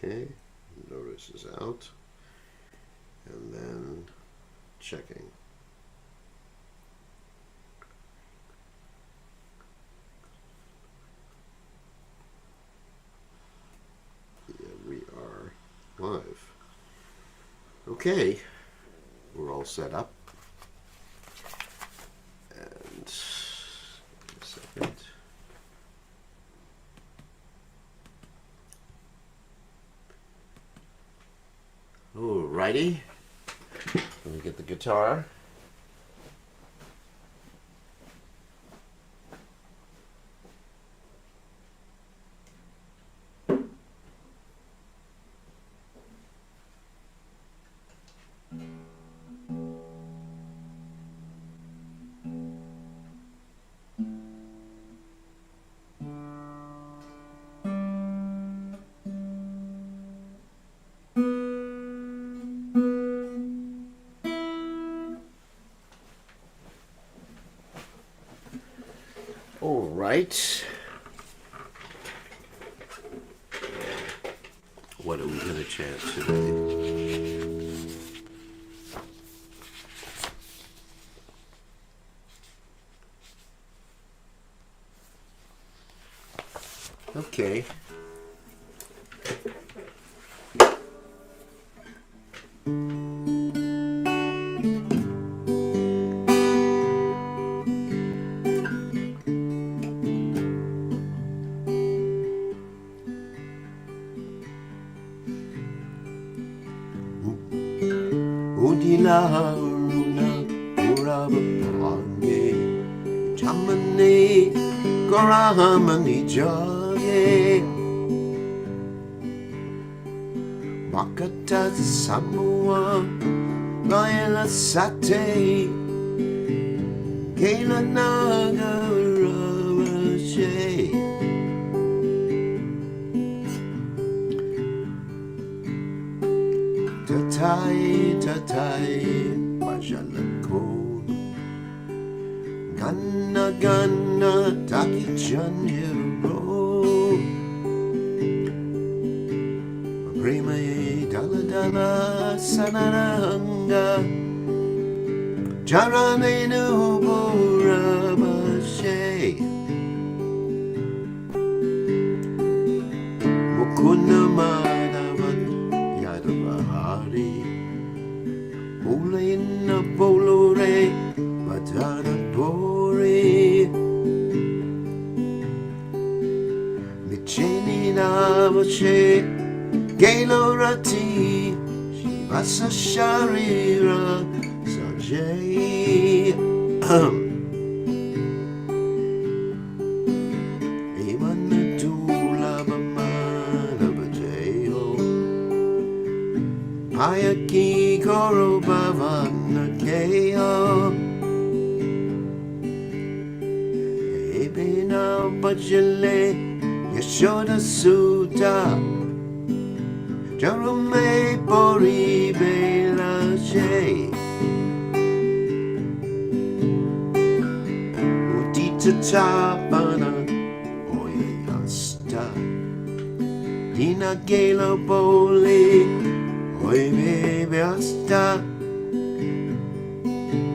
Okay, notice is out. And then checking. Yeah, we are live. Okay, we're all set up. And give me a second. Alrighty. Let me get the guitar. All right. What are we going to chant today? Okay. Udilahuna Urabapane Chamane Gorahamani Jage Makata Samoa Gaila Sate Kaila Naga Ravashe Tatai Majalakon Ganna Taki Chanjiro Prima Dala Sanaranga Jarane Nubura Bashe Mukuna Mulina Bolore Matana Bore Micheni Navache Gailorati Shivasa Sharira Sajay Imanatula Bamana Bajayo Ayaki Goro Bhavana Keo Ebina Bajale Yashoda Sutta Jarume Bori Bela She Udita Tapana Oye Hasta Dina Gela Boli Oi baby asta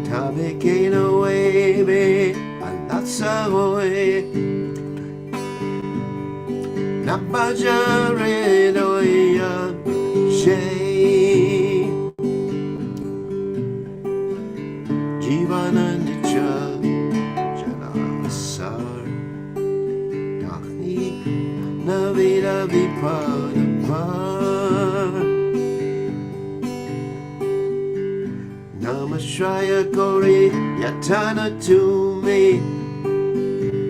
Tabe keno baby Alatsa oi Nabajare doya Shay Jivana nicha Jana asar Nahi Navida vipada Namashaya Kori Yatana to me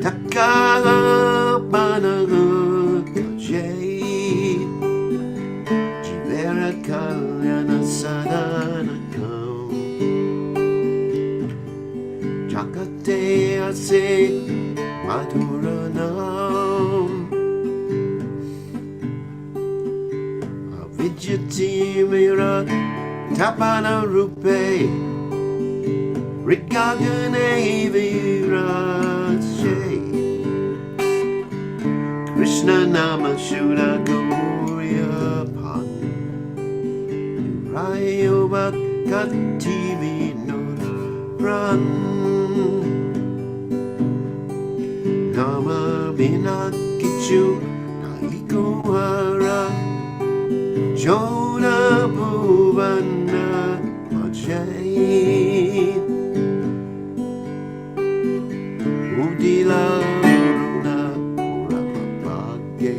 Takala Banaga Kaje Jivera Kalyana Sadana Kam Jakate Ase Madhuranam Avidyati Mira Tapana Rupe Rigagane Virache Krishna Nama Shuddha Gaurya Kativi no run Nama bina kichu Naikuhara Jona buvana Majay Udila Uruna Urapapage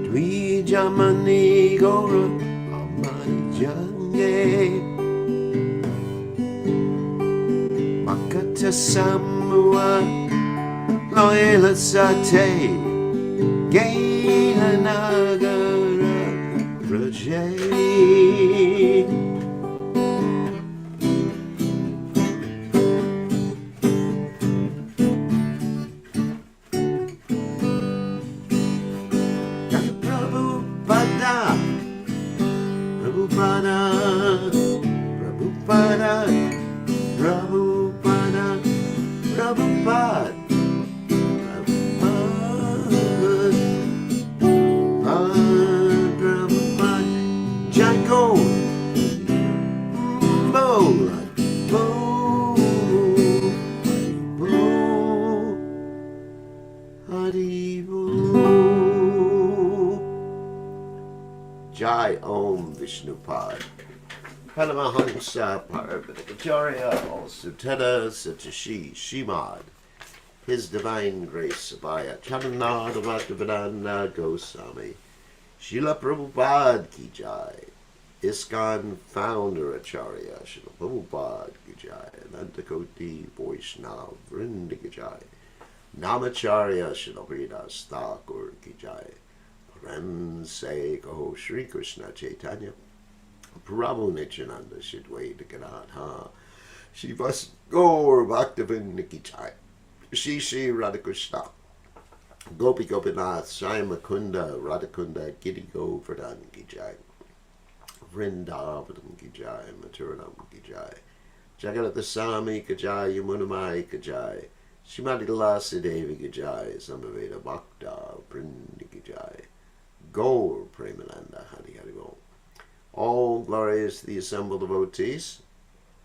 Dwi Jamani Gora Amani Jange Makata Samua Loyala Sate Gaila Nagara Rajay Prabhupada Prabhupada Prabhupada Prabhupada Prabhupada Jago Bo Haribo Jai Om Vishnupad Paramahamsa Parvatikarya Suteta Satashi Shimad His Divine Grace Abhaya Charanada Bhaktivedanta Goswami Srila Prabhupada Ki Jai ISKCON Founder Acharya Srila Prabhupada Ki Jai Anantakoti Vaishnav Vrinda Ki Jai Namacharya Srila Haridas Thakur Ki Jai Param Se Kaho Shri Krishna Chaitanya Prabhu Nityananda Shidwaita Gadadha Shivas Gaur Bhaktivinoda Ki Jai Shri Shri Radhakrishna Gopi Gopinath Sai Mukunda Radhakunda Giri Govardhan Ki Jai Vrindavanam Ki Jai Mathuranam Ki Jai Jagannath Swami Ki Jai Yamunamai Ki Jai Shrimati Tulasi Devi Ki Jai Samaveda Bhakta Vrinda Ki Jai Gaur Premananda Hari Hari Bol. All glory is to the assembled devotees.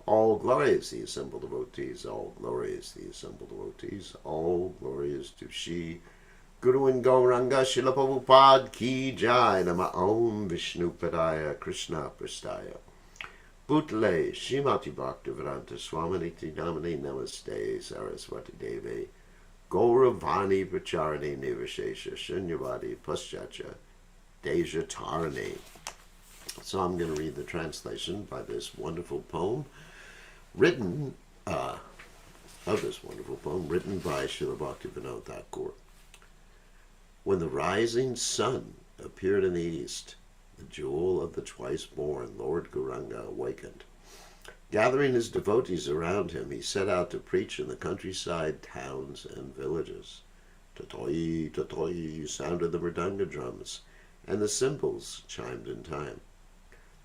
All glory is to the assembled devotees. All glory is to the assembled devotees. All glory is to Shri Guru and Gauranga Srila Prabhupada Ki Jai Nama Om Vishnu Padaya Krishna Prastaya Bhutale Srimati Bhaktivedanta Swaminiti Namani Namaste Saraswati Devi Gauravani Pracharani Nivashesha Shunyavadi Paschacha Deja Tarani. So I'm going to read the translation by this wonderful poem written by Srila Bhaktivinoda Thakur. When the rising sun appeared in the east, the jewel of the twice-born Lord Gauranga awakened. Gathering his devotees around him, he set out to preach in the countryside towns and villages. Tatoi, tatoi sounded the mridanga drums, and the cymbals chimed in time.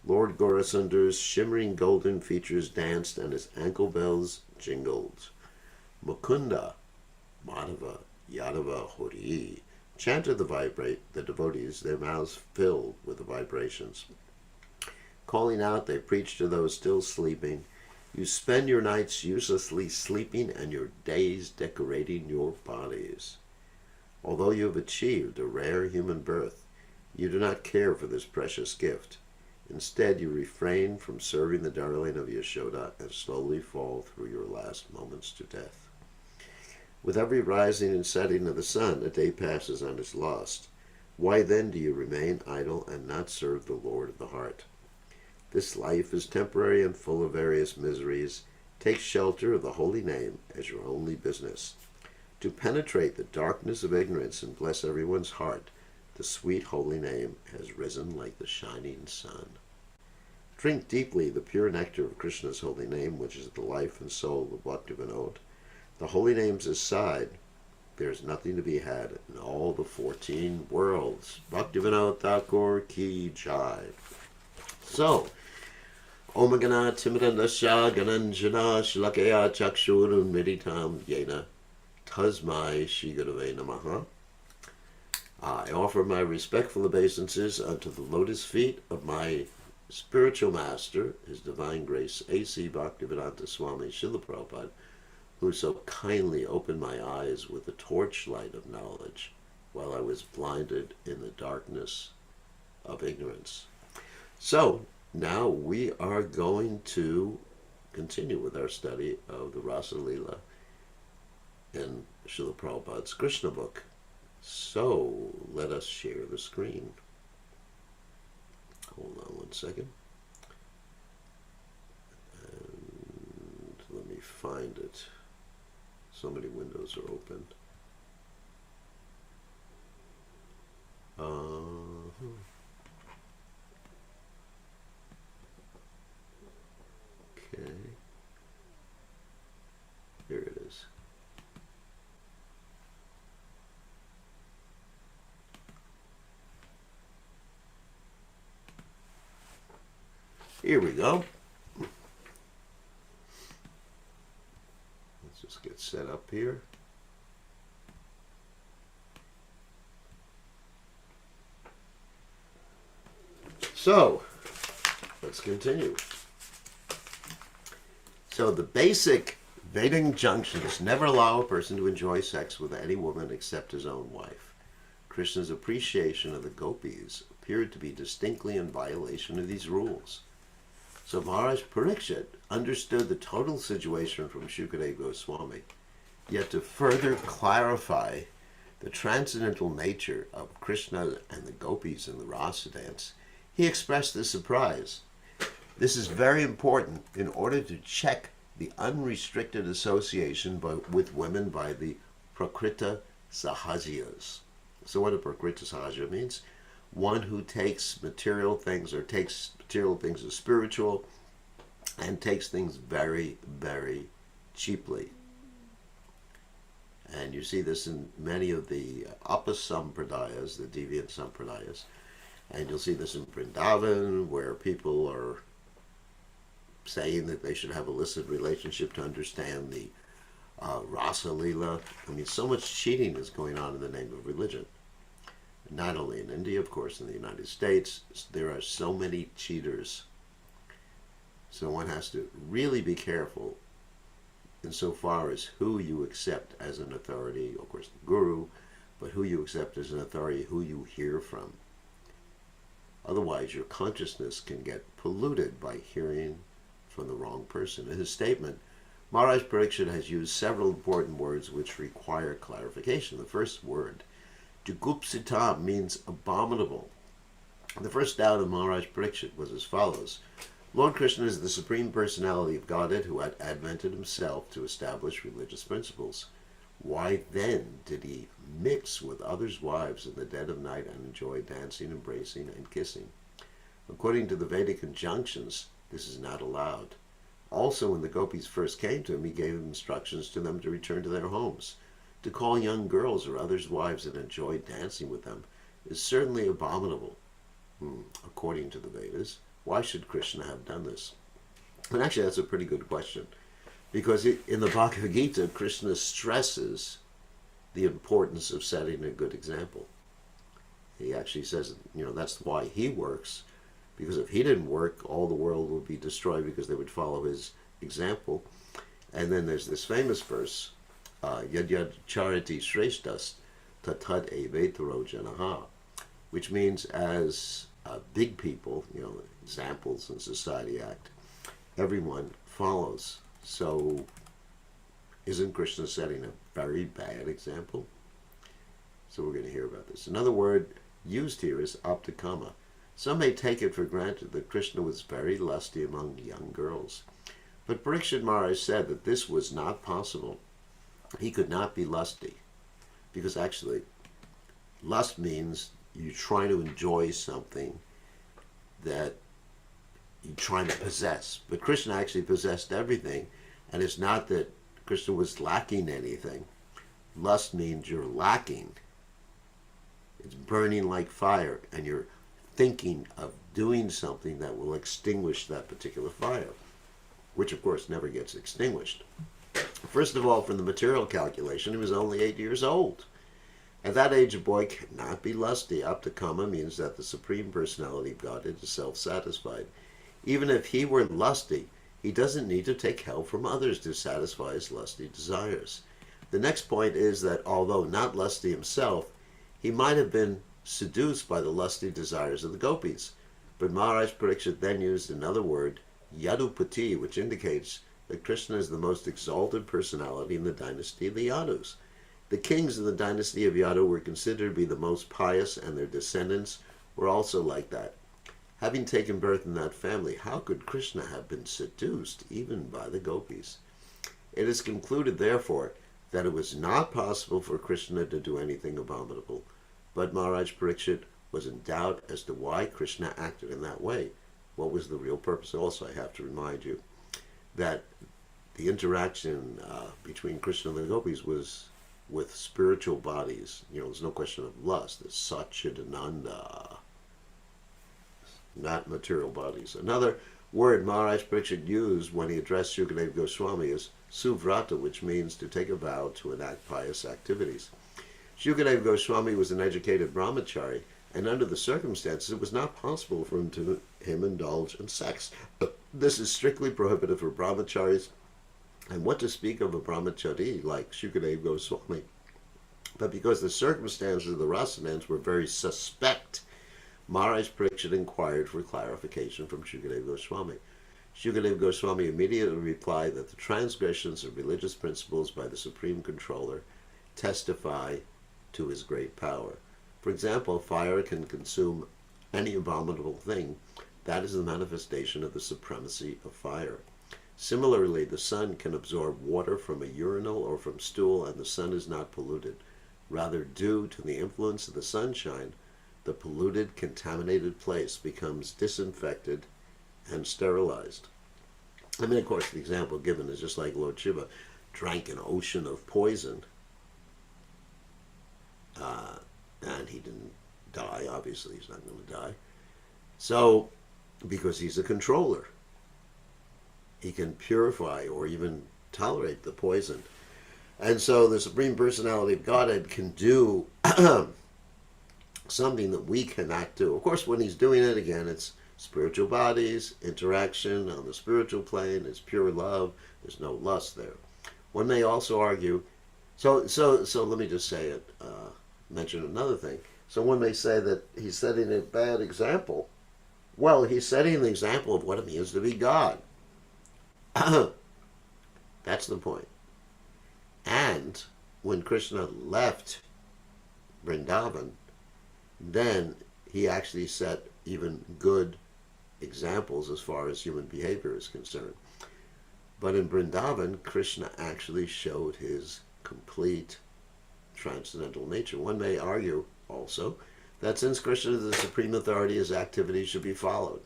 Lord Gaurasundar's shimmering golden features danced, and his ankle bells jingled. Mukunda, Madhava, Yadava, Hori chanted the devotees, their mouths filled with the vibrations. Calling out, they preached to those still sleeping. You spend your nights uselessly sleeping and your days decorating your bodies. Although you have achieved a rare human birth, you do not care for this precious gift. Instead, you refrain from serving the darling of Yashoda and slowly fall through your last moments to death. With every rising and setting of the sun, a day passes and is lost. Why then do you remain idle and not serve the Lord of the heart? This life is temporary and full of various miseries. Take shelter of the holy name as your only business. To penetrate the darkness of ignorance and bless everyone's heart, the sweet holy name has risen like the shining sun. Drink deeply the pure nectar of Krishna's holy name, which is the life and soul of Bhaktivinoda. The holy name's aside, there is nothing to be had in all the 14 worlds. Bhaktivinoda Thakur Ki Jai. So, Om Gana Timidandasya Gananjana Shlakaya Chakshurun Meditam Yena Tasmai Shri Gurave Namaha. I offer my respectful obeisances unto the lotus feet of my spiritual master, His Divine Grace A.C. Bhaktivedanta Swami Srila Prabhupada, who so kindly opened my eyes with the torchlight of knowledge while I was blinded in the darkness of ignorance. So, now we are going to continue with our study of the Rasa Leela in Srila Prabhupada's Krishna book. So, let us share the screen. Hold on one second. And let me find it. So many windows are open. Okay. Here it is. Here we go. Let's just get set up here. So, let's continue. So the basic Vedic injunctions never allow a person to enjoy sex with any woman except his own wife. Krishna's appreciation of the gopis appeared to be distinctly in violation of these rules. So Maharaj Parikshit understood the total situation from Shukadeva Goswami. Yet to further clarify the transcendental nature of Krishna and the gopis in the Rasa dance, he expressed this surprise. This is very important in order to check the unrestricted association with women by the Prakrita Sahajas. So what a Prakrita Sahaja means? One who takes material things or takes material things as spiritual and takes things very, very cheaply. And you see this in many of the Apasampradayas, the deviant sampradayas. And you'll see this in Vrindavan, where people are saying that they should have illicit relationship to understand the Rasa Leela. I mean, so much cheating is going on in the name of religion. Not only in India, of course, in the United States, there are so many cheaters. So one has to really be careful insofar as who you accept as an authority, of course, the guru, but who you accept as an authority, who you hear from. Otherwise, your consciousness can get polluted by hearing from the wrong person. In his statement, Maharaj Parikshit has used several important words which require clarification. The first word, Jugupsita, means abominable. The first doubt of Maharaj Parikshit was as follows. Lord Krishna is the Supreme Personality of Godhead who had advented himself to establish religious principles. Why then did he mix with others' wives in the dead of night and enjoy dancing, embracing, and kissing? According to the Vedic injunctions, this is not allowed. Also, when the gopis first came to him, he gave instructions to them to return to their homes. To call young girls or others' wives and enjoy dancing with them is certainly abominable. According to the Vedas, why should Krishna have done this? And actually, that's a pretty good question. Because in the Bhagavad Gita, Krishna stresses the importance of setting a good example. He actually says, that's why he works. Because if he didn't work, all the world would be destroyed because they would follow his example. And then there's this famous verse, Yad Yad Chariti Shreshtas Tatad Evetaro Janaha, which means as big people, examples in society act, everyone follows. So isn't Krishna setting a very bad example? So we're going to hear about this. Another word used here is aptakama. Some may take it for granted that Krishna was very lusty among young girls. But Parikshit Maharaj said that this was not possible. He could not be lusty. Because actually, lust means you try to enjoy something that you're trying to possess. But Krishna actually possessed everything. And it's not that Krishna was lacking anything. Lust means you're lacking. It's burning like fire. And you're thinking of doing something that will extinguish that particular fire, which of course never gets extinguished. First of all, from the material calculation, he was only 8 years old. At that age, a boy cannot be lusty. Aptakama means that the Supreme Personality of Godhead is self-satisfied. Even if he were lusty, he doesn't need to take help from others to satisfy his lusty desires. The next point is that although not lusty himself, he might have been seduced by the lusty desires of the gopis. But Maharaj Parikshit then used another word, Yadupati, which indicates that Krishna is the most exalted personality in the dynasty of the Yadus. The kings in the dynasty of Yadu were considered to be the most pious, and their descendants were also like that. Having taken birth in that family, how could Krishna have been seduced even by the gopis? It is concluded, therefore, that it was not possible for Krishna to do anything abominable. But Maharaj Parikshit was in doubt as to why Krishna acted in that way. What was the real purpose? Also, I have to remind you that the interaction between Krishna and the gopis was with spiritual bodies. There's no question of lust. It's Satchidananda, not material bodies. Another word Maharaj Parikshit used when he addressed Shukadeva Goswami is suvrata, which means to take a vow to enact pious activities. Shukadeva Goswami was an educated brahmachari, and under the circumstances it was not possible for him to indulge in sex. This is strictly prohibited for brahmacharis, and what to speak of a brahmachari like Shukadeva Goswami. But because the circumstances of the Rasa dance were very suspect, Maharaj Parikshit inquired for clarification from Shukadeva Goswami. Shukadeva Goswami immediately replied that the transgressions of religious principles by the Supreme Controller testify to his great power. For example, fire can consume any abominable thing. That is the manifestation of the supremacy of fire. Similarly, the sun can absorb water from a urinal or from stool, and the sun is not polluted. Rather, due to the influence of the sunshine, the polluted, contaminated place becomes disinfected and sterilized. Of course, the example given is just like Lord Shiva drank an ocean of poison, and he didn't die. Obviously, he's not going to die. So, because he's a controller, he can purify or even tolerate the poison. And so the Supreme Personality of Godhead can do something that we cannot do. Of course, when he's doing it, again, it's spiritual bodies, interaction on the spiritual plane, it's pure love, there's no lust there. One may also argue, so let me just say it, mention another thing. So one may say that he's setting a bad example. Well, he's setting an example of what it means to be God. That's the point. And when Krishna left Vrindavan, then he actually set even good examples as far as human behavior is concerned. But in Vrindavan, Krishna actually showed his complete transcendental nature. One may argue also that since Krishna is the supreme authority, his activities should be followed.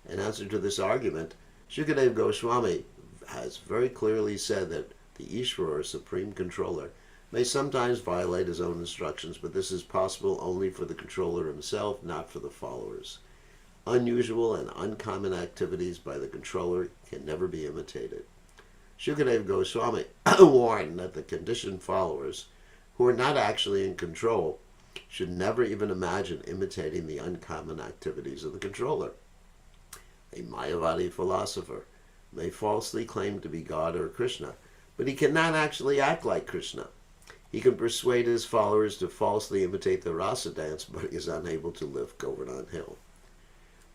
In answer to this argument, Shukadeva Goswami has very clearly said that the Ishvara, or supreme controller, may sometimes violate his own instructions, but this is possible only for the controller himself, not for the followers. Unusual and uncommon activities by the controller can never be imitated. Shukadeva Goswami warned that the conditioned followers, who are not actually in control, should never even imagine imitating the uncommon activities of the controller. A Mayavadi philosopher may falsely claim to be God or Krishna, but he cannot actually act like Krishna. He can persuade his followers to falsely imitate the Rasa dance, but he is unable to lift Govardhan Hill.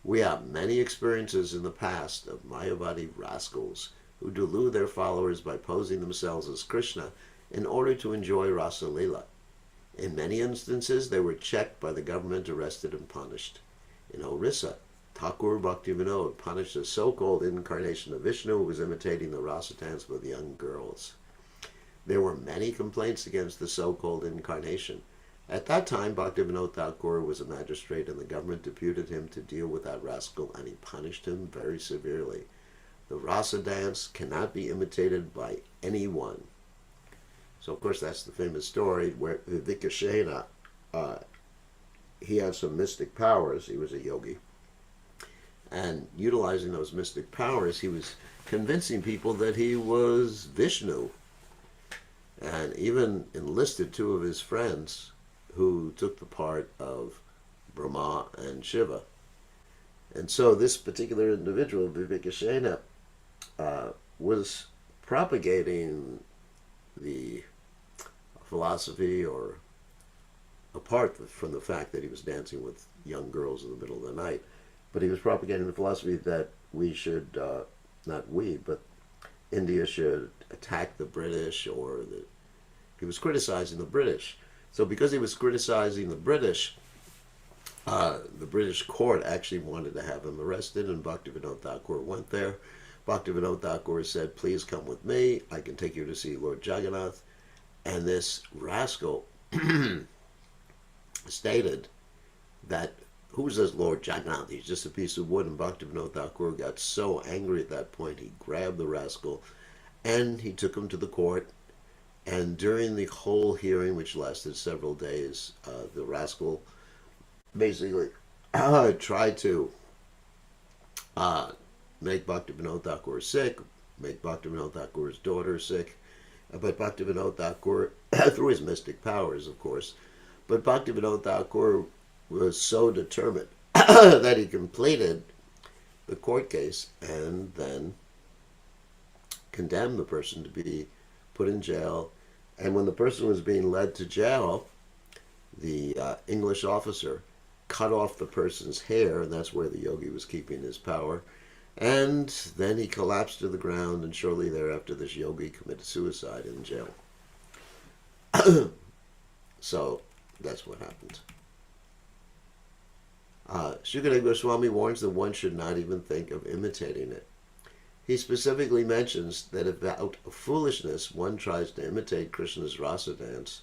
We have many experiences in the past of Mayavadi rascals who delude their followers by posing themselves as Krishna in order to enjoy Rasa Leela. In many instances, they were checked by the government, arrested, and punished. In Orissa, Thakur Bhaktivinoda punished a so-called incarnation of Vishnu who was imitating the Rasa dance with young girls. There were many complaints against the so-called incarnation. At that time, Bhaktivinoda Thakur was a magistrate, and the government deputed him to deal with that rascal, and he punished him very severely. The Rasa dance cannot be imitated by anyone. So, of course, that's the famous story where Vidyadhara, he had some mystic powers. He was a yogi. And utilizing those mystic powers, he was convincing people that he was Vishnu. And even enlisted two of his friends who took the part of Brahma and Shiva. And so this particular individual, Vidyadhara, was propagating the philosophy, or apart from the fact that he was dancing with young girls in the middle of the night, but he was propagating the philosophy that we should, not we, but India should attack the British, he was criticizing the British. So because he was criticizing the British court actually wanted to have him arrested, and Bhaktivinoda Thakur went there. Bhaktivinoda Thakur said, "Please come with me. I can take you to see Lord Jagannath." And this rascal stated that, who's this Lord Jagannath? He's just a piece of wood. And Bhaktivinoda Thakur got so angry at that point, he grabbed the rascal and he took him to the court. And during the whole hearing, which lasted several days, the rascal basically tried to make Bhaktivinoda Thakur sick, make Bhaktivinoda Thakur's daughter sick. But Bhaktivinoda Thakur, through his mystic powers, of course, but Bhaktivinoda Thakur was so determined that he completed the court case and then condemned the person to be put in jail. And when the person was being led to jail, the English officer cut off the person's hair, and that's where the yogi was keeping his power. And then he collapsed to the ground, and shortly thereafter this yogi committed suicide in jail. So that's what happened. Shukadeva Goswami warns that one should not even think of imitating it. He specifically mentions that if out of foolishness one tries to imitate Krishna's Rasa dance,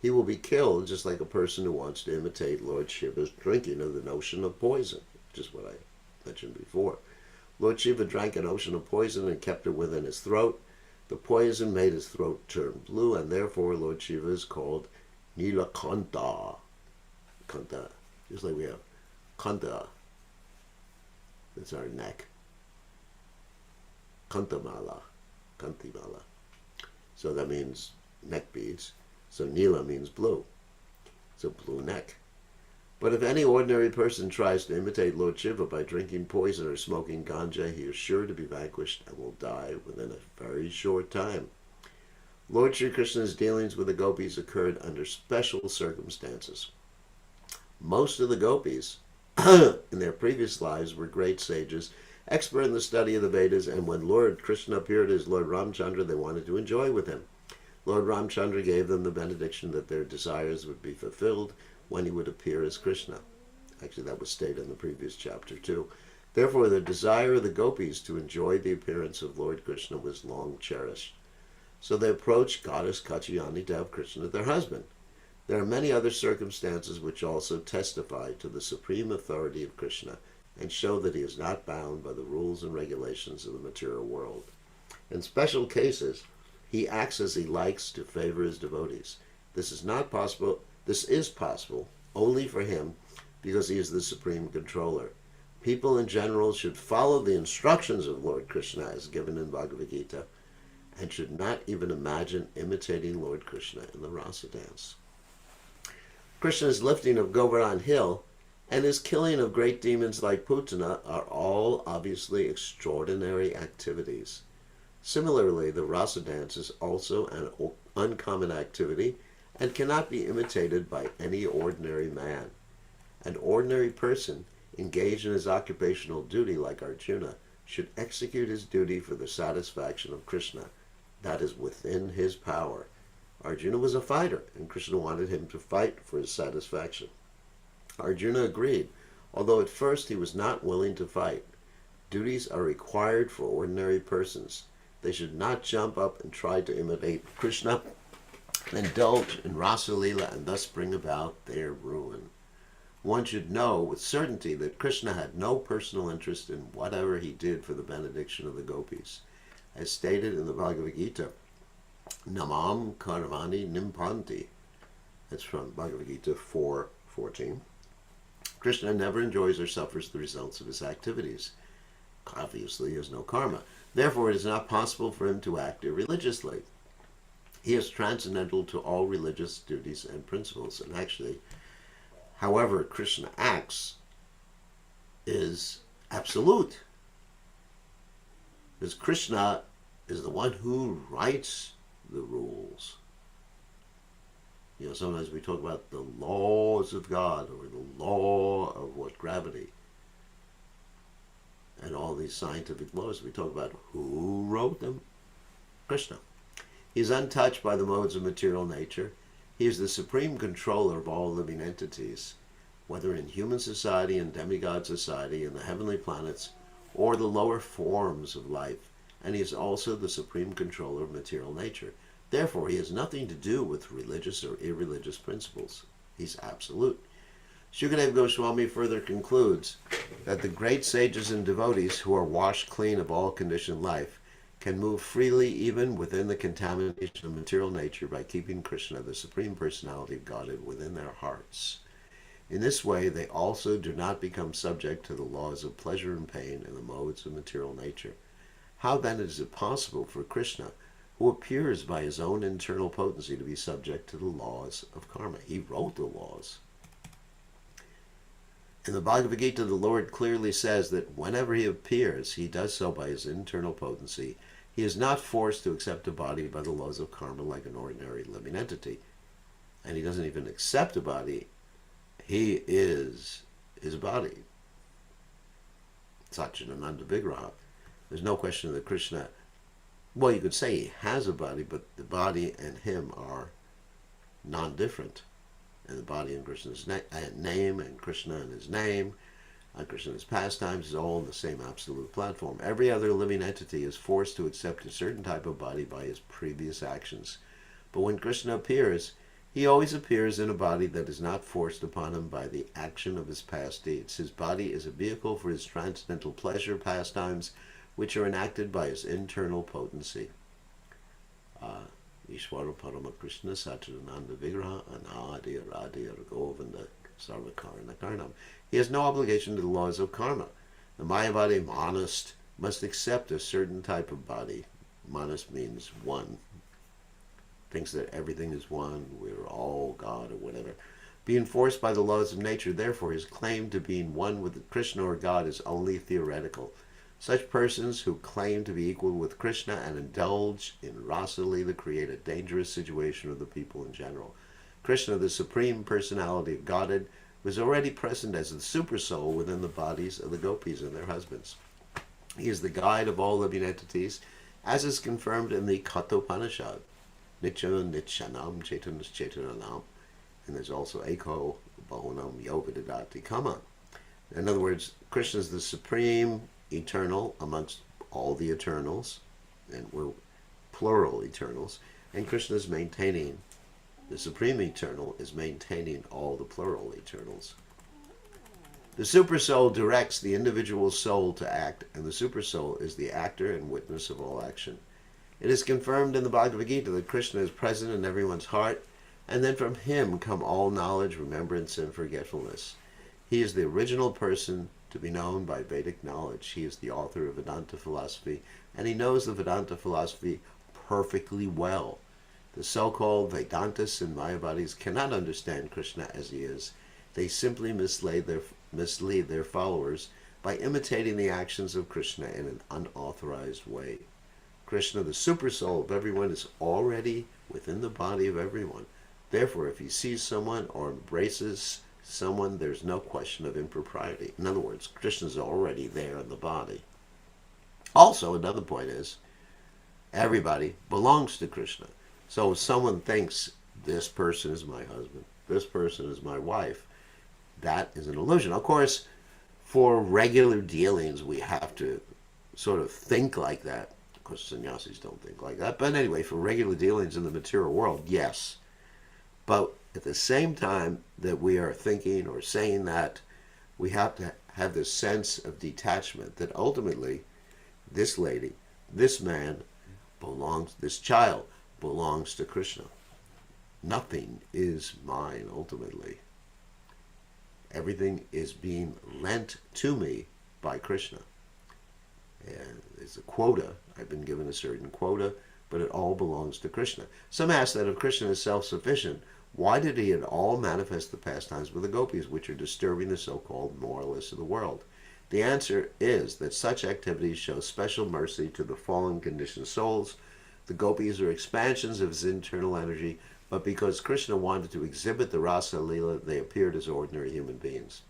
he will be killed just like a person who wants to imitate Lord Shiva's drinking of the ocean of poison, which is what I mentioned before. Lord Shiva drank an ocean of poison and kept it within his throat. The poison made his throat turn blue, and therefore Lord Shiva is called Nilakanta. Kanta, just like we have Kanta. That's our neck. Kantamala, Kantimala. So that means neck beads. So Nila means blue. So blue neck. But if any ordinary person tries to imitate Lord Shiva by drinking poison or smoking ganja, he is sure to be vanquished and will die within a very short time. Lord Sri Krishna's dealings with the gopis occurred under special circumstances. Most of the gopis in their previous lives were great sages, expert in the study of the Vedas, and when Lord Krishna appeared as Lord Ramchandra, they wanted to enjoy with him. Lord Ramchandra gave them the benediction that their desires would be fulfilled when he would appear as Krishna. Actually, that was stated in the previous chapter too. Therefore, the desire of the gopis to enjoy the appearance of Lord Krishna was long cherished. So they approached goddess Katyayani to have Krishna their husband. There are many other circumstances which also testify to the supreme authority of Krishna and show that he is not bound by the rules and regulations of the material world. In special cases, he acts as he likes to favor his devotees. This is possible only for him because he is the supreme controller. People in general should follow the instructions of Lord Krishna as given in Bhagavad Gita and should not even imagine imitating Lord Krishna in the Rasa dance. Krishna's lifting of Govardhan Hill and his killing of great demons like Putana are all obviously extraordinary activities. Similarly, the Rasa dance is also an uncommon activity and cannot be imitated by any ordinary man. An ordinary person engaged in his occupational duty like Arjuna should execute his duty for the satisfaction of Krishna. That is within his power. Arjuna was a fighter, and Krishna wanted him to fight for his satisfaction. Arjuna agreed, although at first he was not willing to fight. Duties are required for ordinary persons. They should not jump up and try to imitate Krishna, indulge in Rasa Leela, and thus bring about their ruin. One should know with certainty that Krishna had no personal interest in whatever he did for the benediction of the gopis. As stated in the Bhagavad Gita, Namam Karmani Nimpanti. That's from Bhagavad Gita 4:14. Krishna never enjoys or suffers the results of his activities. Obviously, he has no karma. Therefore, it is not possible for him to act irreligiously. He is transcendental to all religious duties and principles. And actually, however Krishna acts is absolute. Because Krishna is the one who writes the rules. Sometimes we talk about the laws of God or the law of gravity and all these scientific laws. We talk about who wrote them. Krishna. He is untouched by the modes of material nature. He is the supreme controller of all living entities, whether in human society and demigod society, in the heavenly planets, or the lower forms of life. And he is also the supreme controller of material nature. Therefore, he has nothing to do with religious or irreligious principles. He's absolute. Shukadeva Goswami further concludes that the great sages and devotees who are washed clean of all conditioned life can move freely even within the contamination of material nature by keeping Krishna, the Supreme Personality of Godhead, within their hearts. In this way, they also do not become subject to the laws of pleasure and pain and the modes of material nature. How then is it possible for Krishna, who appears by his own internal potency, to be subject to the laws of karma? He wrote the laws. In the Bhagavad Gita, the Lord clearly says that whenever he appears, he does so by his internal potency. He is not forced to accept a body by the laws of karma like an ordinary living entity. And he doesn't even accept a body. He is his body. Satchidananda Vigraha. There's no question that Krishna, well, you could say he has a body, but the body and him are non-different. And the body and Krishna's name, and Krishna and his name, and Krishna's pastimes is all on the same absolute platform. Every other living entity is forced to accept a certain type of body by his previous actions. But when Krishna appears, he always appears in a body that is not forced upon him by the action of his past deeds. His body is a vehicle for his transcendental pleasure pastimes, which are enacted by his internal potency. Ishvara Parama Krishna Satchidananda Vigraha Anadi Aradi Govinda Sarvakarna Karnam. He has no obligation to the laws of karma. The Mayavadi monist must accept a certain type of body. Monist means one. Thinks that everything is one, we're all God or whatever. Being forced by the laws of nature, therefore, his claim to being one with Krishna or God is only theoretical. Such persons who claim to be equal with Krishna and indulge in Rasa Leela create a dangerous situation of the people in general. Krishna, the Supreme Personality of Godhead, was already present as the super soul within the bodies of the gopis and their husbands. He is the guide of all living entities, as is confirmed in the Kathopanishad. Nitya Nityanam Chaitanas Chaitananam. And there's also Eko Bahunam Yovidadati Kama. In other words, Krishna is the supreme eternal amongst all the eternals, and we're plural eternals, and Krishna is maintaining, the supreme eternal is maintaining all the plural eternals. The super soul directs the individual soul to act, and the super soul is the actor and witness of all action. It is confirmed in the Bhagavad Gita that Krishna is present in everyone's heart, and then from him come all knowledge, remembrance, and forgetfulness. He is the original person to be known by Vedic knowledge. He is the author of Vedanta philosophy, and he knows the Vedanta philosophy perfectly well. The so-called Vedantists and Mayavadis cannot understand Krishna as he is. They simply mislead their followers by imitating the actions of Krishna in an unauthorized way. Krishna, the super soul of everyone, is already within the body of everyone. Therefore, if he sees someone or embraces someone, there's no question of impropriety. In other words, Krishna's already there in the body. Also, another point is, everybody belongs to Krishna. So if someone thinks, this person is my husband, this person is my wife, that is an illusion. Of course, for regular dealings, we have to sort of think like that. Of course, sannyasis don't think like that. But anyway, for regular dealings in the material world, yes. But at the same time that we are thinking or saying that, we have to have this sense of detachment that ultimately this lady, this man this child belongs to Krishna. Nothing is mine ultimately. Everything is being lent to me by Krishna. And there's a quota. I've been given a certain quota. but it all belongs to Krishna. Some ask that if Krishna is self-sufficient, why did he at all manifest the pastimes with the gopis, which are disturbing the so-called moralists of the world? The answer is that such activities show special mercy to the fallen conditioned souls. The gopis are expansions of his internal energy, but because Krishna wanted to exhibit the Rasa Leela, they appeared as ordinary human beings.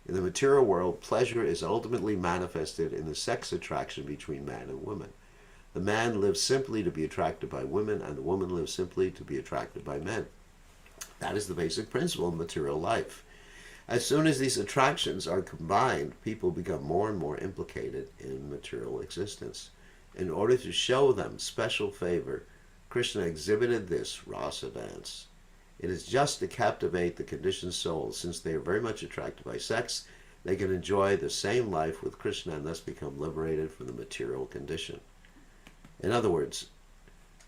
In the material world, pleasure is ultimately manifested in the sex attraction between man and woman. The man lives simply to be attracted by women, and the woman lives simply to be attracted by men. That is the basic principle of material life. As soon as these attractions are combined, people become more and more implicated in material existence. In order to show them special favor, Krishna exhibited this rasa dance. It is just to captivate the conditioned souls. Since they are very much attracted by sex, they can enjoy the same life with Krishna and thus become liberated from the material condition. In other words,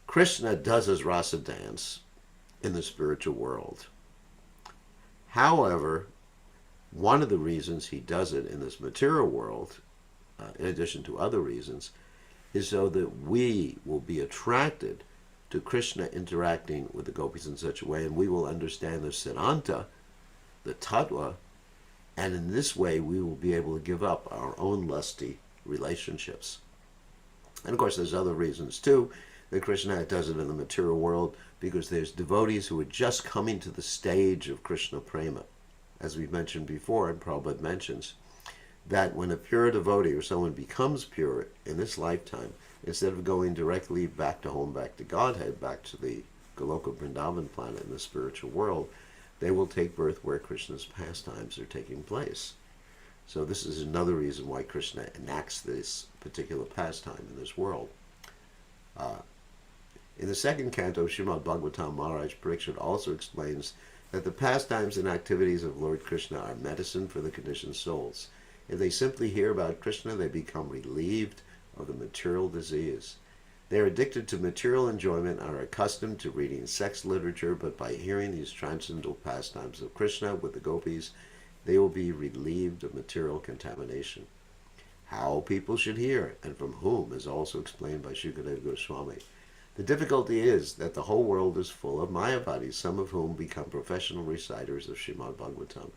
Krishna does his rasa dance in the spiritual world. However, one of the reasons he does it in this material world, in addition to other reasons, is so that we will be attracted to Krishna interacting with the gopis in such a way, and we will understand the Siddhanta, the Tattva, and in this way we will be able to give up our own lusty relationships. And of course there's other reasons too that Krishna does it in the material world, because there's devotees who are just coming to the stage of Krishna Prema. As we've mentioned before, and Prabhupada mentions, that when a pure devotee or someone becomes pure in this lifetime, instead of going directly back to home, back to Godhead, back to the Goloka Vrindavan planet in the spiritual world, they will take birth where Krishna's pastimes are taking place. So this is another reason why Krishna enacts this particular pastime in this world. In the second canto, Srimad Bhagavatam, Maharaj Parikshit also explains that the pastimes and activities of Lord Krishna are medicine for the conditioned souls. If they simply hear about Krishna, they become relieved of the material disease. They are addicted to material enjoyment and are accustomed to reading sex literature, but by hearing these transcendental pastimes of Krishna with the gopis, they will be relieved of material contamination. How people should hear, and from whom, is also explained by Shukadeva Goswami. The difficulty is that the whole world is full of Mayavadis, some of whom become professional reciters of Srimad Bhagavatam.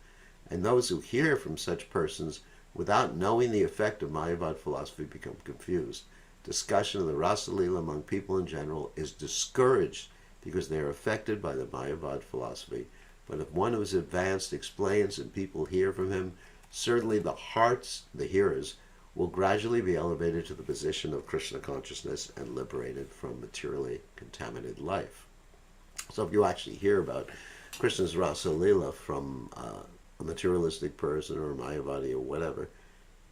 And those who hear from such persons without knowing the effect of Mayavad philosophy become confused. Discussion of the Rasa Leela among people in general is discouraged because they are affected by the Mayavad philosophy. But if one who is advanced explains and people hear from him, certainly the hearts, the hearers, will gradually be elevated to the position of Krishna consciousness and liberated from materially contaminated life. So if you actually hear about Krishna's Rasa Leela from a materialistic person or a Mayavadi or whatever,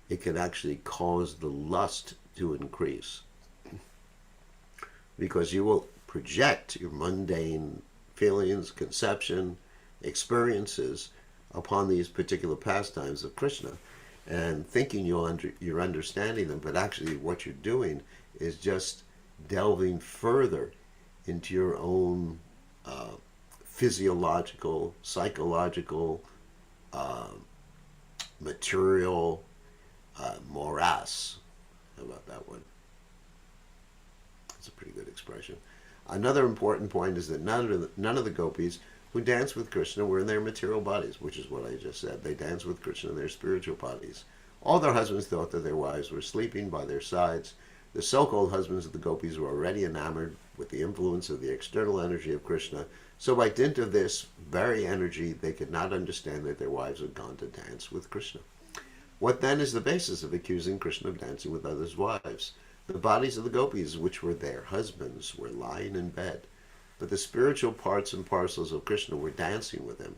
it can actually cause the lust to increase. Because you will project your mundane feelings, conception, experiences upon these particular pastimes of Krishna, and thinking you're understanding them, but actually what you're doing is just delving further into your own physiological, psychological, material morass. How about that one? That's a pretty good expression. Another important point is that none of the gopis who danced with Krishna were in their material bodies, which is what I just said. They danced with Krishna in their spiritual bodies. All their husbands thought that their wives were sleeping by their sides. The so-called husbands of the gopis were already enamored with the influence of the external energy of Krishna, so by dint of this very energy, they could not understand that their wives had gone to dance with Krishna. What then is the basis of accusing Krishna of dancing with others' wives? The bodies of the gopis, which were their husbands, were lying in bed, but the spiritual parts and parcels of Krishna were dancing with him.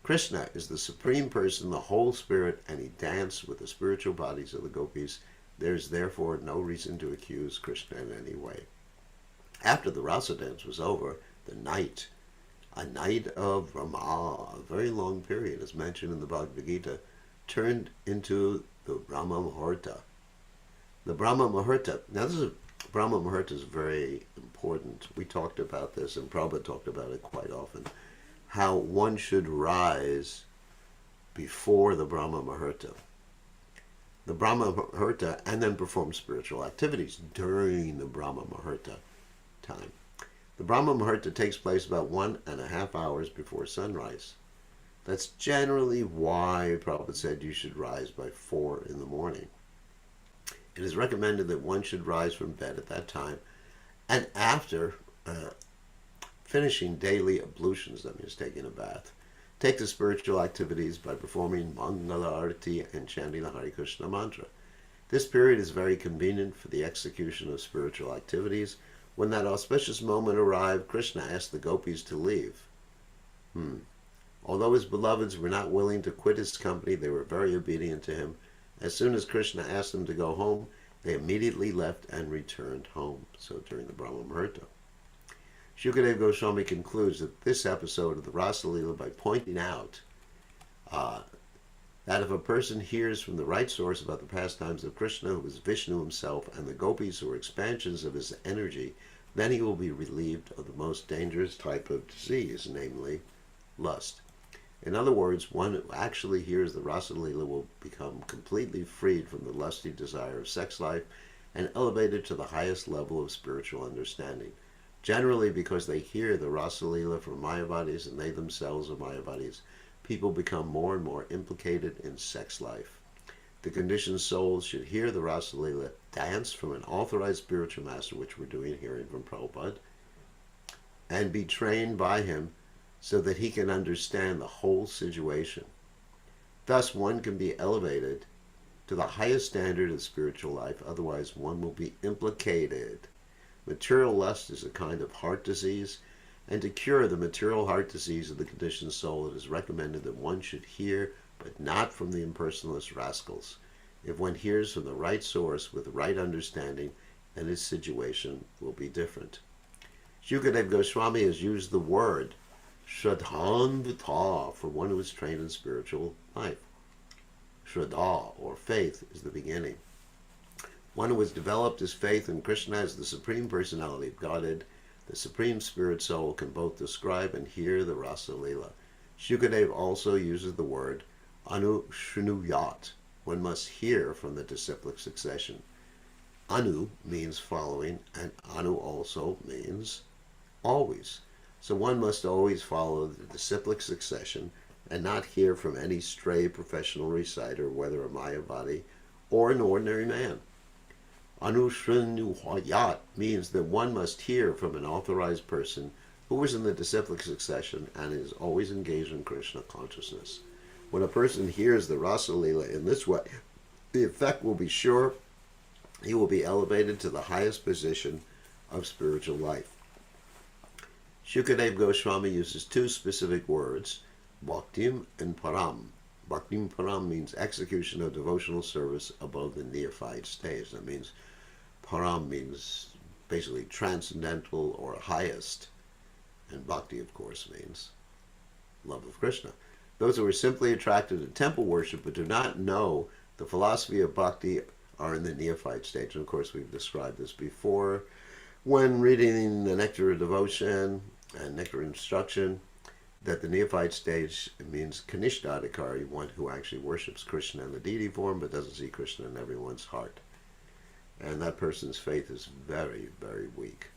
Krishna is the supreme person, the whole spirit, and he danced with the spiritual bodies of the gopis. There is therefore no reason to accuse Krishna in any way. After the rasa dance was over, the night, a night of Rama, a very long period, as mentioned in the Bhagavad Gita, turned into the Brahma Muhurta. The Brahma Muhurta, now Brahma Muhurta is very important. We talked about this, and Prabhupada talked about it quite often, how one should rise before the Brahma Muhurta. The Brahma Muhurta, and then perform spiritual activities during the Brahma Muhurta. time. The Brahma Muhurta takes place about 1.5 hours before sunrise. That's generally why Prabhupada said you should rise by 4 in the morning. It is recommended that one should rise from bed at that time, and after finishing daily ablutions, that means taking a bath, take the spiritual activities by performing Mangala Arati and chanting the Hare Krishna mantra. This period is very convenient for the execution of spiritual activities. When that auspicious moment arrived, Krishna asked the gopis to leave. Although his beloveds were not willing to quit his company, they were very obedient to him. As soon as Krishna asked them to go home, they immediately left and returned home. So during the Brahma Muhurta. Shukadeva Goswami concludes that this episode of the Rasa Leela by pointing out that if a person hears from the right source about the pastimes of Krishna, who is Vishnu himself, and the gopis, who are expansions of his energy, then he will be relieved of the most dangerous type of disease, namely lust. In other words, one who actually hears the Rasa Leela will become completely freed from the lusty desire of sex life and elevated to the highest level of spiritual understanding. Generally, because they hear the Rasa Leela from Mayavadis and they themselves are Mayavadis, people become more and more implicated in sex life. The conditioned souls should hear the Rasa Leela dance from an authorized spiritual master, which we're doing hearing from Prabhupada, and be trained by him so that he can understand the whole situation. Thus, one can be elevated to the highest standard of spiritual life, otherwise one will be implicated. Material lust is a kind of heart disease, and to cure the material heart disease of the conditioned soul, it is recommended that one should hear, but not from the impersonalist rascals. If one hears from the right source with the right understanding, then his situation will be different. Shukadeva Goswami has used the word Shraddhanvita for one who is trained in spiritual life. Shraddha, or faith, is the beginning. One who has developed his faith in Krishna as the Supreme Personality of Godhead, the Supreme Spirit Soul, can both describe and hear the Rasa Leela. Shukadeva also uses the word Anushnuyat. One must hear from the disciplic succession. Anu means following, and Anu also means always. So one must always follow the disciplic succession and not hear from any stray professional reciter, whether a Mayavadi or an ordinary man. Anushrunuyat means that one must hear from an authorized person who is in the disciplic succession and is always engaged in Krishna consciousness. When a person hears the Rasa Leela in this way, the effect will be sure. He will be elevated to the highest position of spiritual life. Shukadeva Goswami uses two specific words, bhaktim and param. Bhaktim param means execution of devotional service above the neophyte stage. That means param means basically transcendental or highest. And bhakti, of course, means love of Krishna. Those who are simply attracted to temple worship but do not know the philosophy of bhakti are in the neophyte stage. And of course, we've described this before when reading the Nectar of Devotion and Nectar of Instruction, that the neophyte stage means Kanishta-adhikari, one who actually worships Krishna in the deity form but doesn't see Krishna in everyone's heart. And that person's faith is very, very weak.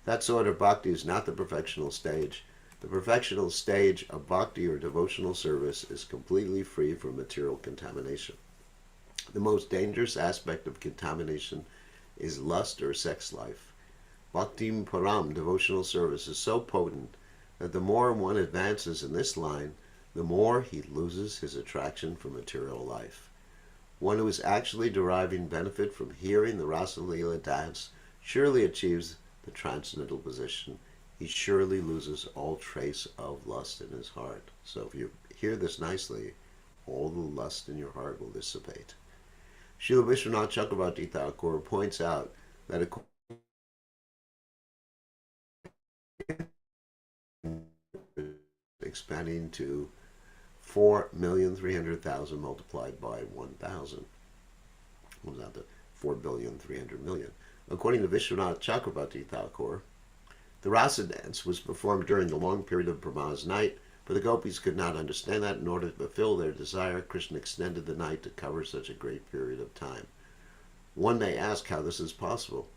That sort of bhakti is not the perfectional stage. The perfectional stage of bhakti or devotional service is completely free from material contamination. The most dangerous aspect of contamination is lust or sex life. Bhaktim param, devotional service, is so potent that the more one advances in this line, the more he loses his attraction for material life. One who is actually deriving benefit from hearing the Rasa Leela dance surely achieves the transcendental position. He surely loses all trace of lust in his heart. So if you hear this nicely, all the lust in your heart will dissipate. Srila Vishwanath Chakravarti Thakur points out that expanding to 4,300,000 multiplied by 1,000. What was that? The 4,300,000,000. According to Vishwanath Chakravarti Thakur, the Rasa dance was performed during the long period of Brahma's night, but the gopis could not understand that. In order to fulfill their desire, Krishna extended the night to cover such a great period of time. One may ask how this is possible.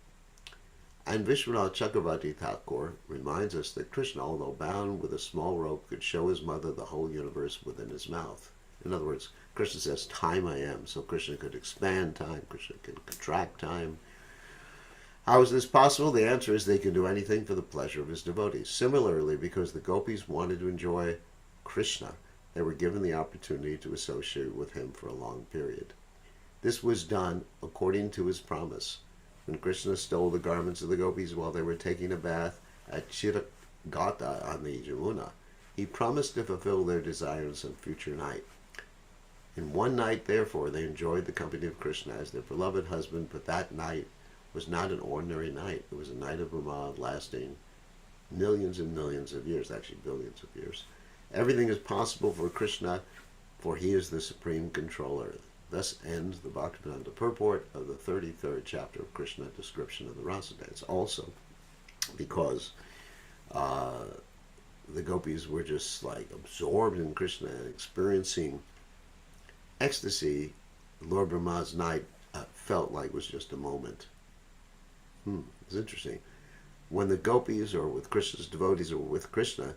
And Vishwanath Chakravarti Thakur reminds us that Krishna, although bound with a small rope, could show his mother the whole universe within his mouth. In other words, Krishna says, time I am. So Krishna could expand time, Krishna could contract time. How is this possible? The answer is they can do anything for the pleasure of his devotees. Similarly, because the gopis wanted to enjoy Krishna, they were given the opportunity to associate with him for a long period. This was done according to his promise. When Krishna stole the garments of the gopis while they were taking a bath at Chiragata on the Yamuna, he promised to fulfill their desires on future night. In one night, therefore, they enjoyed the company of Krishna as their beloved husband, but that night was not an ordinary night. It was a night of Brahma lasting millions and millions of years, actually billions of years. Everything is possible for Krishna, for he is the supreme controller. Thus ends the Bhaktivedanta purport of the 33rd chapter of Krishna, description of the Rasa dance. Also, because the gopis were just like absorbed in Krishna and experiencing ecstasy, Lord Brahma's night felt like was just a moment. It's interesting. When the gopis or with Krishna's devotees or with Krishna,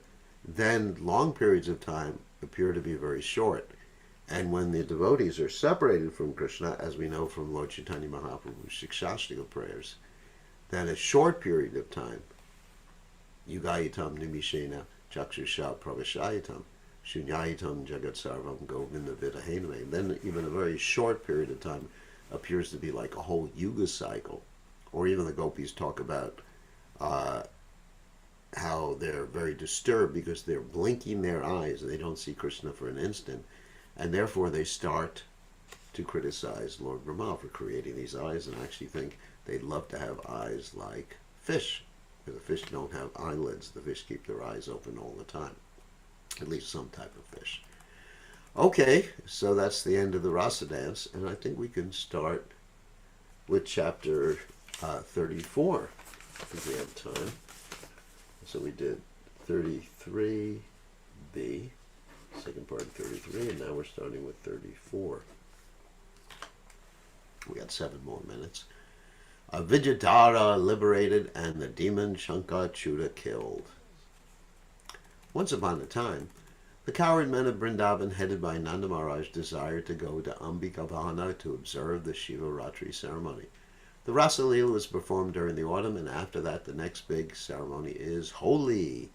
then long periods of time appear to be very short. And when the devotees are separated from Krishna, as we know from Lord Chaitanya Mahaprabhu's Shikshashtika prayers, then a short period of time, Yugayitam Nimishena Chakshusha Pravashayitam Shunyayitam Jagat Sarvam Govinda Vidahename, then even a very short period of time appears to be like a whole yuga cycle. Or even the gopis talk about how they're very disturbed because they're blinking their eyes and they don't see Krishna for an instant, and therefore they start to criticize Lord Brahma for creating these eyes and actually think they'd love to have eyes like fish, because the fish don't have eyelids. The fish keep their eyes open all the time, at least some type of fish. Okay, so that's the end of the Rasa dance, and I think we can start with chapter 34, if we have time. So we did 33b, second part of 33, and now we're starting with 34. We got 7 more minutes. Vidyadhara liberated and the demon Shankachuta killed. Once upon a time, the coward men of Vrindavan, headed by Nanda Maharaj, desired to go to Ambikavana to observe the Shiva Ratri ceremony. The Rasa Leela was performed during the autumn, and after that the next big ceremony is Holi,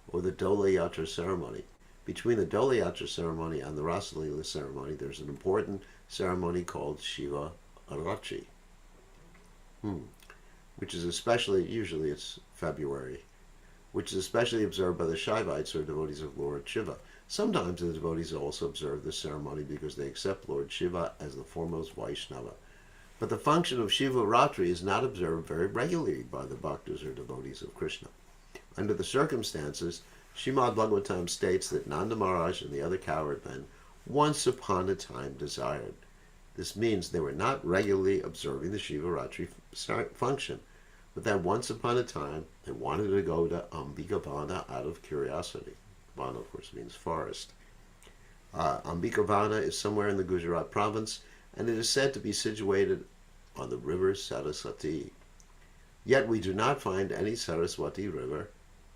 or the Dola Yatra ceremony. Between the Dola Yatra ceremony and the Rasa Leela ceremony, there's an important ceremony called Shiva Ratri, which is especially, usually it's February, which is especially observed by the Shaivites, or devotees of Lord Shiva. Sometimes the devotees also observe this ceremony because they accept Lord Shiva as the foremost Vaishnava. But the function of Shiva Ratri is not observed very regularly by the bhaktas or devotees of Krishna. Under the circumstances, Srimad Bhagavatam states that Nanda Maharaj and the other coward men once upon a time desired. This means they were not regularly observing the Shiva Ratri function, but that once upon a time they wanted to go to Ambikavana out of curiosity. Vana, of course, means forest. Ambikavana is somewhere in the Gujarat province, and it is said to be situated on the river Saraswati. Yet we do not find any Saraswati river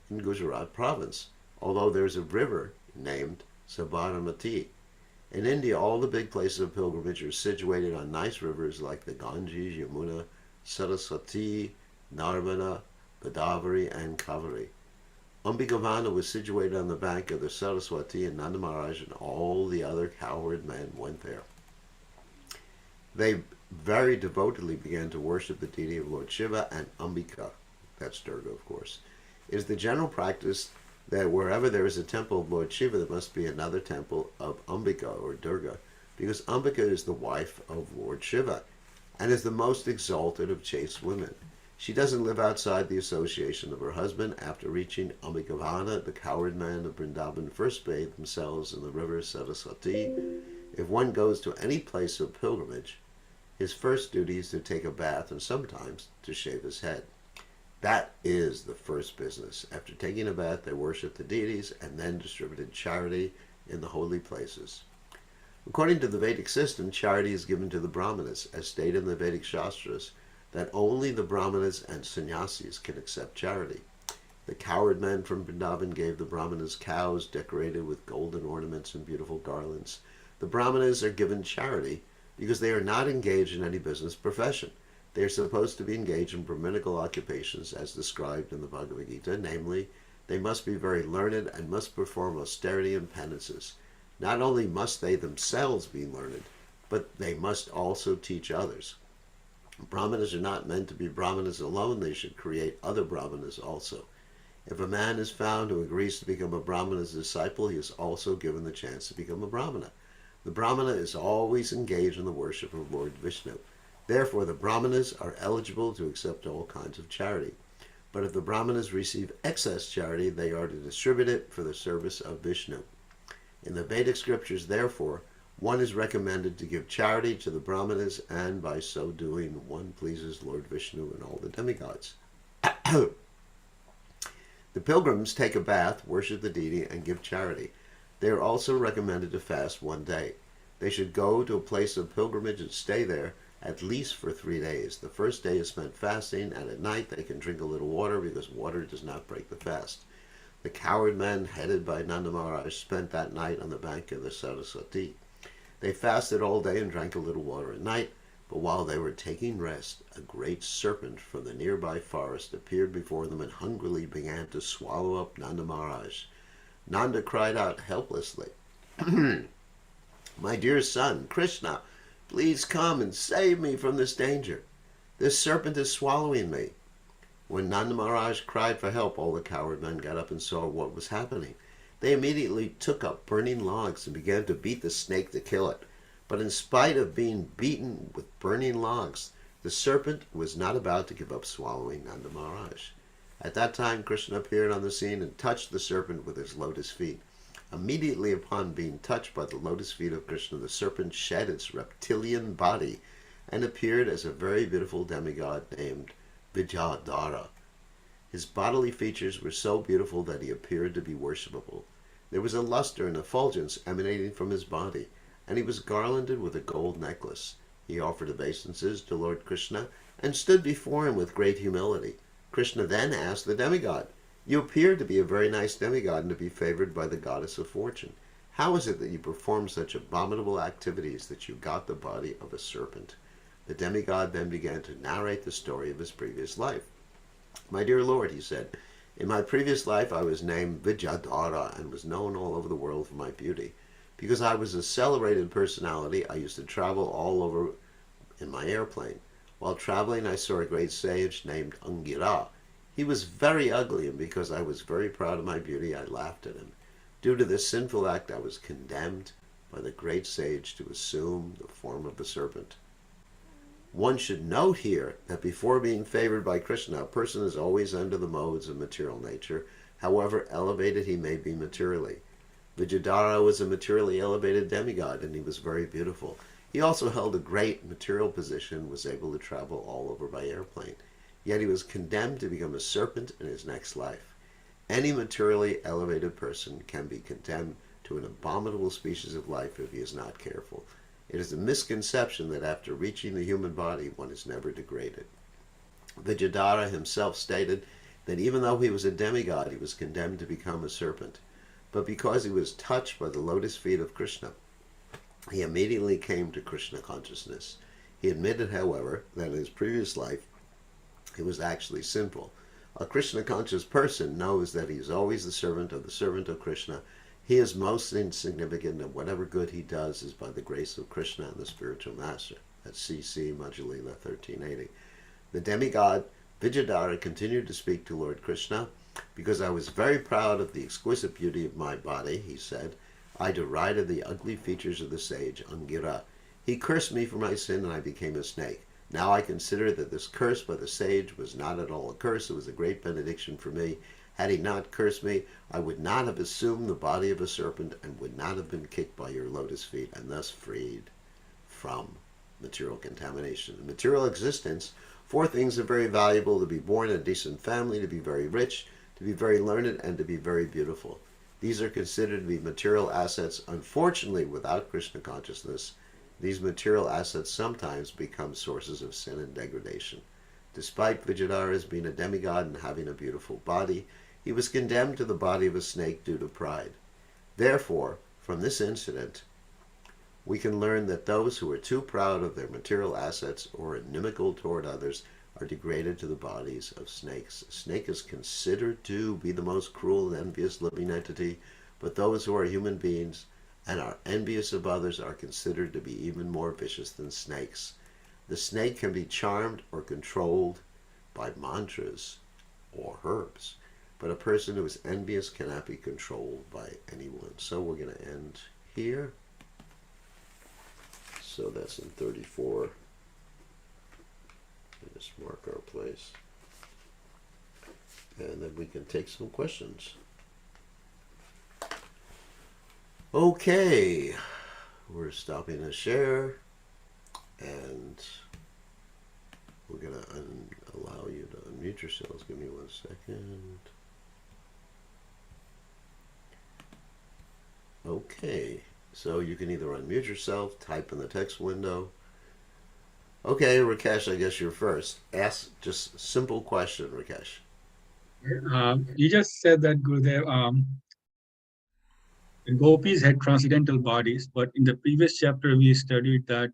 in Gujarat province, although there is a river named Sabaramati. In India, all the big places of pilgrimage are situated on nice rivers like the Ganges, Yamuna, Saraswati, Narmada, Godavari, and Kaveri. Ambikavana was situated on the bank of the Saraswati, and Nanda Maharaj and all the other cowherd men went there. They very devotedly began to worship the deity of Lord Shiva and Ambika, that's Durga, of course. It is the general practice that wherever there is a temple of Lord Shiva, there must be another temple of Ambika, or Durga, because Ambika is the wife of Lord Shiva and is the most exalted of chaste women. She doesn't live outside the association of her husband. After reaching Ambikavana, the cowherd men of Vrindavan first bathe themselves in the river Saraswati. If one goes to any place of pilgrimage, his first duty is to take a bath and sometimes to shave his head. That is the first business. After taking a bath, they worship the deities and then distributed charity in the holy places. According to the Vedic system, charity is given to the Brahmanas. As stated in the Vedic Shastras, that only the brahmanas and sannyasis can accept charity. The cowherd men from Vrindavan gave the brahmanas cows decorated with golden ornaments and beautiful garlands. The brahmanas are given charity because they are not engaged in any business profession. They are supposed to be engaged in brahminical occupations as described in the Bhagavad Gita, namely, they must be very learned and must perform austerity and penances. Not only must they themselves be learned, but they must also teach others. Brahmanas are not meant to be brahmanas alone, they should create other brahmanas also. If a man is found who agrees to become a brahmana's disciple, he is also given the chance to become a brahmana. The brahmana is always engaged in the worship of Lord Vishnu. Therefore, the brahmanas are eligible to accept all kinds of charity. But if the brahmanas receive excess charity, they are to distribute it for the service of Vishnu. In the Vedic scriptures, therefore, one is recommended to give charity to the brahmanas, and by so doing, one pleases Lord Vishnu and all the demigods. The pilgrims take a bath, worship the deity, and give charity. They are also recommended to fast one day. They should go to a place of pilgrimage and stay there at least for 3 days. The first day is spent fasting, and at night they can drink a little water because water does not break the fast. The cowherd men, headed by Nanda Maharaj, spent that night on the bank of the Saraswati. They fasted all day and drank a little water at night, but while they were taking rest, a great serpent from the nearby forest appeared before them and hungrily began to swallow up Nanda Maharaj. Nanda cried out helplessly, "My dear son, Krishna, please come and save me from this danger. This serpent is swallowing me." When Nanda Maharaj cried for help, all the cowherd men got up and saw what was happening. They immediately took up burning logs and began to beat the snake to kill it. But in spite of being beaten with burning logs, the serpent was not about to give up swallowing Nanda Maharaj. At that time, Krishna appeared on the scene and touched the serpent with his lotus feet. Immediately upon being touched by the lotus feet of Krishna, the serpent shed its reptilian body and appeared as a very beautiful demigod named Vidyadhara. His bodily features were so beautiful that he appeared to be worshipable. There was a luster and effulgence emanating from his body, and he was garlanded with a gold necklace. He offered obeisances to Lord Krishna and stood before him with great humility. Krishna then asked the demigod, "You appear to be a very nice demigod and to be favored by the goddess of fortune. How is it that you performed such abominable activities that you got the body of a serpent?" The demigod then began to narrate the story of his previous life. "My dear Lord," he said, "in my previous life I was named Vidyadhara and was known all over the world for my beauty. Because I was a celebrated personality, I used to travel all over in my airplane. While traveling, I saw a great sage named Angira. He was very ugly, and because I was very proud of my beauty, I laughed at him. Due to this sinful act, I was condemned by the great sage to assume the form of the serpent." One should note here that before being favored by Krishna, a person is always under the modes of material nature, however elevated he may be materially. Vidyadhara was a materially elevated demigod, and he was very beautiful. He also held a great material position and was able to travel all over by airplane. Yet he was condemned to become a serpent in his next life. Any materially elevated person can be condemned to an abominable species of life if he is not careful. It is a misconception that after reaching the human body, one is never degraded. Vidyadhara himself stated that even though he was a demigod, he was condemned to become a serpent. But because he was touched by the lotus feet of Krishna, he immediately came to Krishna consciousness. He admitted, however, that in his previous life, he was actually sinful. A Krishna-conscious person knows that he is always the servant of Krishna. He is most insignificant, and whatever good he does is by the grace of Krishna and the spiritual master. That's C.C. Majjhilila 1380. The demigod Vidyadhara continued to speak to Lord Krishna. "Because I was very proud of the exquisite beauty of my body," he said, "I derided the ugly features of the sage Angira. He cursed me for my sin, and I became a snake. Now I consider that this curse by the sage was not at all a curse, it was a great benediction for me. Had he not cursed me, I would not have assumed the body of a serpent and would not have been kicked by your lotus feet and thus freed from material contamination." In material existence, 4 things are very valuable: to be born in a decent family, to be very rich, to be very learned, and to be very beautiful. These are considered to be material assets. Unfortunately, without Krishna consciousness, these material assets sometimes become sources of sin and degradation. Despite Vidyadhara's being a demigod and having a beautiful body, he was condemned to the body of a snake due to pride. Therefore, from this incident, we can learn that those who are too proud of their material assets or inimical toward others are degraded to the bodies of snakes. A snake is considered to be the most cruel and envious living entity, but those who are human beings and are envious of others are considered to be even more vicious than snakes. The snake can be charmed or controlled by mantras or herbs, but a person who is envious cannot be controlled by anyone. So we're going to end here. So that's in 34. Just mark our place. And then we can take some questions. Okay. We're stopping the share. And we're going to allow you to unmute yourselves. Give me 1 second. Okay. So you can either unmute yourself, type in the text window. Okay, Rakesh, I guess you're first. Ask just a simple question, Rakesh. You just said that, Gurudev, the gopis had transcendental bodies, but in the previous chapter we studied that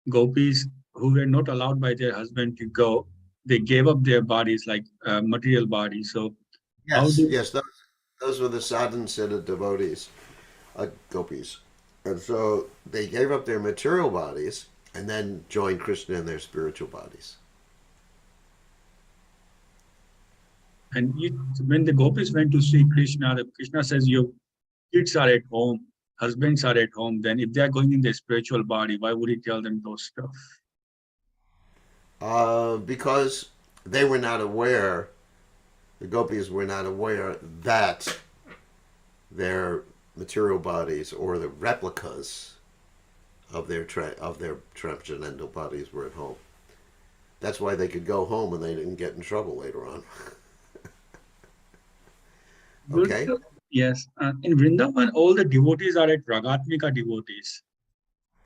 gopis who were not allowed by their husband to go, they gave up their bodies, like material bodies. So how Yes, do yes, those were the sadhan siddha devotees, gopis. And so they gave up their material bodies and then joined Krishna in their spiritual bodies. and when the gopis went to see Krishna, the Krishna says your kids are at home, husbands are at home. Then if they are going in their spiritual body, why would he tell them those stuff? Because they were not aware, the gopis were not aware that their material bodies or the replicas of their transcendental bodies were at home. That's why they could go home and they didn't get in trouble later on. Okay? Yes, in Vrindavan, all the devotees are at Ragatmika devotees.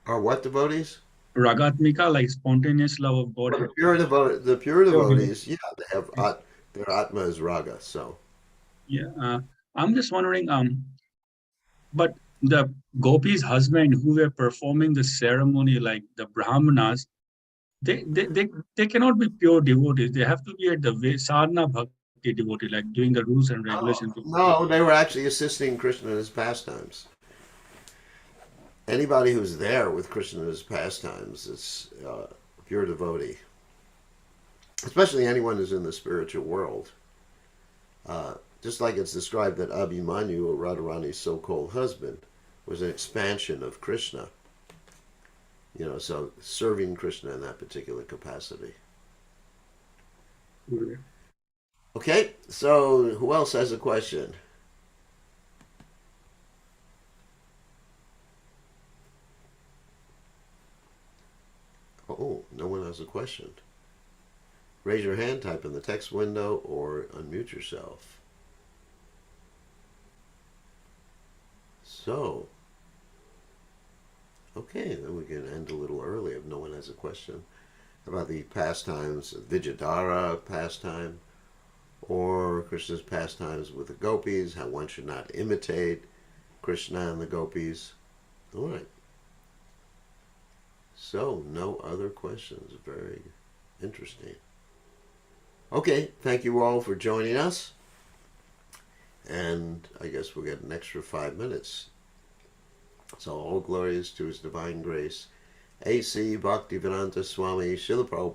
Are what devotees? Ragatmika, like spontaneous love of Well, Godhead. the pure Pure devotees, yeah, they have their atma is raga. So Yeah, I'm just wondering, but the gopis' husband who were performing the ceremony, like the brahmanas, they cannot be pure devotees. They have to be at the sadhana bhakti devotee, like doing the rules and regulations. no, they were actually assisting Krishna in his pastimes. Anybody who's there with Krishna in his pastimes is a pure devotee. Especially anyone who's in the spiritual world. Just like it's described that Abhimanyu, or Radharani's so-called husband, was an expansion of Krishna. So serving Krishna in that particular capacity. Okay, so who else has a question? Oh, no one has a question. Raise your hand, type in the text window, or unmute yourself. So, okay, then we can end a little early if no one has a question about the pastimes, Vidyadhara pastime, or Krishna's pastimes with the gopis, how one should not imitate Krishna and the gopis. All right. So, no other questions. Very interesting. Okay, thank you all for joining us. And I guess we'll get an extra 5 minutes. So, all glories to His Divine Grace. A.C. Bhaktivedanta Swami Srila Prabhupada.